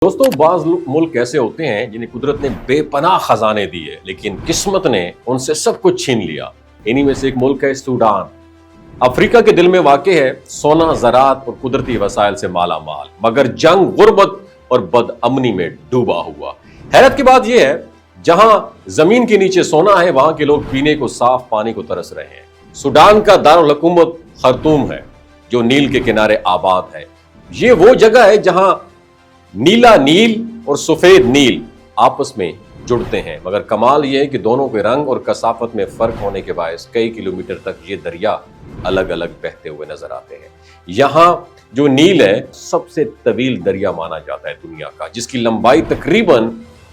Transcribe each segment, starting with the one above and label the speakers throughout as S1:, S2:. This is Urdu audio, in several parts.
S1: دوستوں بعض ملک ایسے ہوتے ہیں جنہیں قدرت نے بے پناہ خزانے دیے لیکن قسمت نے ان سے سب کچھ چھین لیا۔ انہی میں سے ایک ملک ہے سوڈان۔ افریقہ کے دل میں واقع ہے، سونا، زراعت اور قدرتی وسائل سے مالا مال، مگر جنگ، غربت اور بد امنی میں ڈوبا ہوا۔ حیرت کی بات یہ ہے، جہاں زمین کے نیچے سونا ہے وہاں کے لوگ پینے کو صاف پانی کو ترس رہے ہیں۔ سوڈان کا دارالحکومت خرطوم ہے جو نیل کے کنارے آباد ہے۔ یہ وہ جگہ ہے جہاں نیلا نیل اور سفید نیل آپس میں جڑتے ہیں، مگر کمال یہ ہے کہ دونوں کے رنگ اور کثافت میں فرق ہونے کے باعث کئی کلومیٹر تک یہ دریا الگ الگ بہتے ہوئے نظر آتے ہیں۔ یہاں جو نیل ہے سب سے طویل دریا مانا جاتا ہے دنیا کا، جس کی لمبائی تقریباً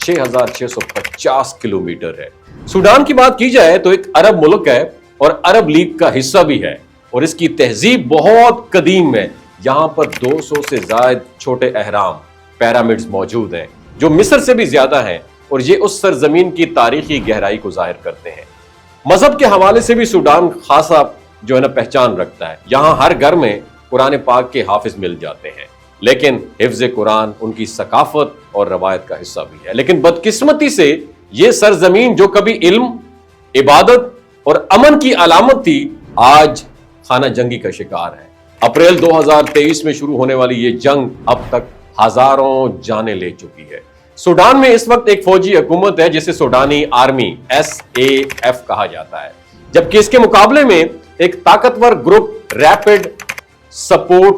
S1: 6650 کلومیٹر ہے۔ سوڈان کی بات کی جائے تو ایک عرب ملک ہے اور عرب لیگ کا حصہ بھی ہے، اور اس کی تہذیب بہت قدیم ہے۔ یہاں پر 200 سے زائد چھوٹے اہرام، پیرامڈز موجود ہیں جو مصر سے بھی زیادہ ہیں، اور یہ اس سرزمین کی تاریخی گہرائی کو ظاہر کرتے ہیں۔ مذہب کے حوالے سے بھی سوڈان خاصا پہچان رکھتا ہے۔ یہاں ہر گھر میں قرآن پاک کے حافظ مل جاتے ہیں، لیکن حفظ قرآن ان کی ثقافت اور روایت کا حصہ بھی ہے۔ لیکن بدقسمتی سے یہ سرزمین جو کبھی علم، عبادت اور امن کی علامت تھی، آج خانہ جنگی کا شکار ہے۔ اپریل 2023 میں شروع ہونے والی یہ جنگ اب تک ہزاروں جانیں لے چکی ہے۔ سوڈان میں اس وقت ایک فوجی حکومت ہے جسے سوڈانی آرمی SAF کہا جاتا ہے، جبکہ اس کے مقابلے میں ایک طاقتور گروپ ریپڈ سپورٹ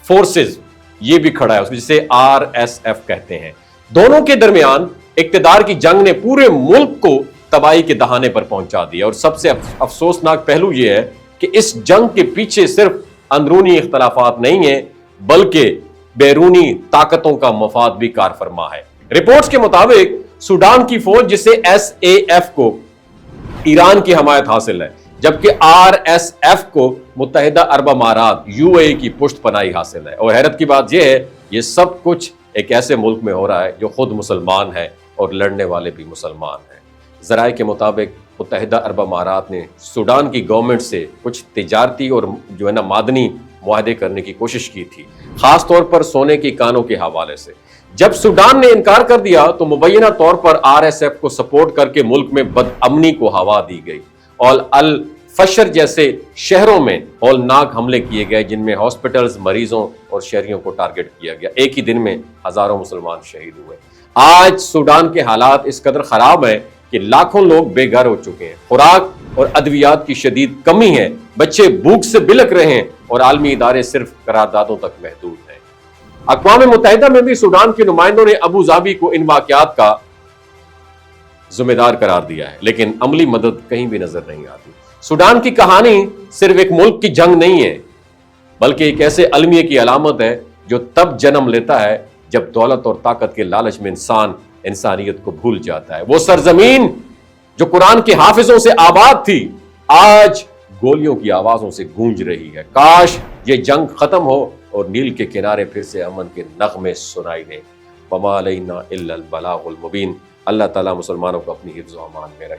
S1: فورسز یہ بھی کھڑا ہے، جسے RSF کہتے ہیں۔ دونوں کے درمیان اقتدار کی جنگ نے پورے ملک کو تباہی کے دہانے پر پہنچا دیا، اور سب سے افسوسناک پہلو یہ ہے کہ اس جنگ کے پیچھے صرف اندرونی اختلافات نہیں ہیں بلکہ بیرونی طاقتوں کا مفاد بھی کار فرما ہے۔ رپورٹس کے مطابق سوڈان کی فوج جسے SAF کو ایران کی حمایت حاصل ہے، جبکہ RSF کو متحدہ عرب امارات UAE کی پشت پناہی حاصل ہے۔ اور حیرت کی بات یہ ہے، یہ سب کچھ ایک ایسے ملک میں ہو رہا ہے جو خود مسلمان ہے اور لڑنے والے بھی مسلمان ہیں۔ ذرائع کے مطابق متحدہ عرب امارات نے سوڈان کی گورنمنٹ سے کچھ تجارتی اور معدنی معاہدے کرنے کی کوشش کی تھی، خاص طور پر سونے کی کانوں کے حوالے سے۔ جب سوڈان نے انکار کر دیا تو مبینہ طور پر RSF کو سپورٹ کر کے ملک میں بد امنی کو ہوا دی گئی، اور الفشر جیسے شہروں میں ہولناک حملے کیے گئے جن میں ہاسپٹلز، مریضوں اور شہریوں کو ٹارگٹ کیا گیا۔ ایک ہی دن میں ہزاروں مسلمان شہید ہوئے۔ آج سوڈان کے حالات اس قدر خراب ہیں کہ لاکھوں لوگ بے گھر ہو چکے ہیں، خوراک اور ادویات کی شدید کمی ہے، بچے بھوک سے بلک رہے ہیں، اور عالمی ادارے صرف قراردادوں تک محدود ہیں۔ اقوام متحدہ میں بھی سوڈان کے نمائندوں نے ابوظہبی کو ان واقعات کا ذمہ دار قرار دیا ہے، لیکن عملی مدد کہیں بھی نظر نہیں آتی۔ سوڈان کی کہانی صرف ایک ملک کی جنگ نہیں ہے، بلکہ ایک ایسے المیے کی علامت ہے جو تب جنم لیتا ہے جب دولت اور طاقت کے لالچ میں انسان انسانیت کو بھول جاتا ہے۔ وہ سرزمین جو قرآن کے حافظوں سے آباد تھی، آج گولیوں کی آوازوں سے گونج رہی ہے۔ کاش یہ جنگ ختم ہو اور نیل کے کنارے پھر سے امن کے نغمے سنائی دیں۔ وما علینا الا البلاغ المبین۔ اللہ تعالیٰ مسلمانوں کو اپنی حفظ و امان میں رکھے۔